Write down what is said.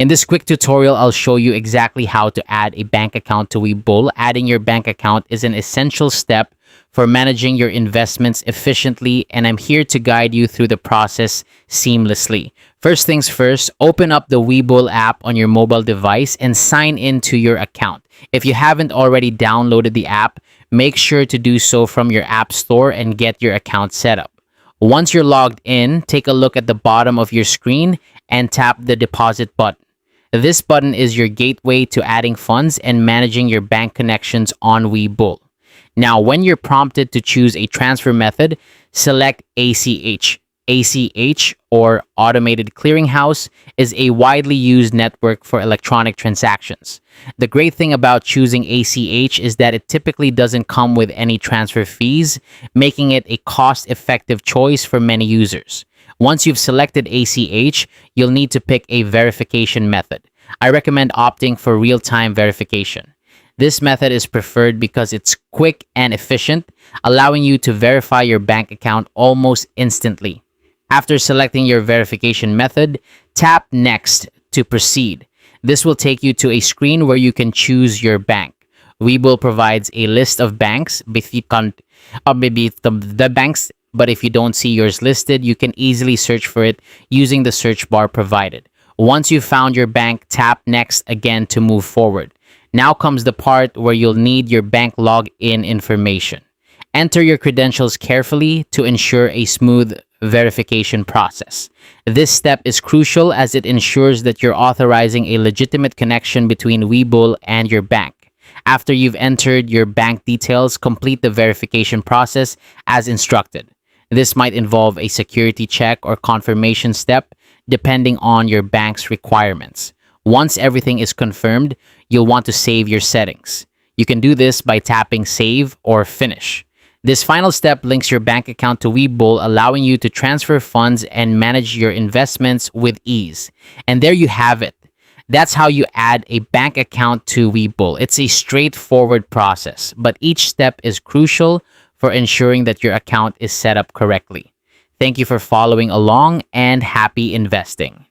In this quick tutorial, I'll show you exactly how to add a bank account to Webull. Adding your bank account is an essential step for managing your investments efficiently, and I'm here to guide you through the process seamlessly. First things first, open up the Webull app on your mobile device and sign in to your account. If you haven't already downloaded the app, make sure to do so from your app store and get your account set up. Once you're logged in, take a look at the bottom of your screen and tap the deposit button. This button is your gateway to adding funds and managing your bank connections on Webull. Now, when you're prompted to choose a transfer method, select ACH. ACH, or Automated Clearinghouse, is a widely used network for electronic transactions. The great thing about choosing ACH is that it typically doesn't come with any transfer fees, making it a cost-effective choice for many users. Once you've selected ACH, you'll need to pick a verification method. I recommend opting for real-time verification. This method is preferred because it's quick and efficient, allowing you to verify your bank account almost instantly. After selecting your verification method, tap Next to proceed. This will take you to a screen where you can choose your bank. Webull provides a list of banks, if you can't, maybe the banks, but if you don't see yours listed, you can easily search for it using the search bar provided. Once you've found your bank, tap Next again to move forward. Now comes the part where you'll need your bank login information. Enter your credentials carefully to ensure a smooth verification process. This step is crucial as it ensures that you're authorizing a legitimate connection between Webull and your bank. After you've entered your bank details, complete the verification process as instructed. This might involve a security check or confirmation step, depending on your bank's requirements. Once everything is confirmed, you'll want to save your settings. You can do this by tapping Save or Finish. This final step links your bank account to Webull, allowing you to transfer funds and manage your investments with ease. And there you have it. That's how you add a bank account to Webull. It's a straightforward process, but each step is crucial for ensuring that your account is set up correctly. Thank you for following along and happy investing.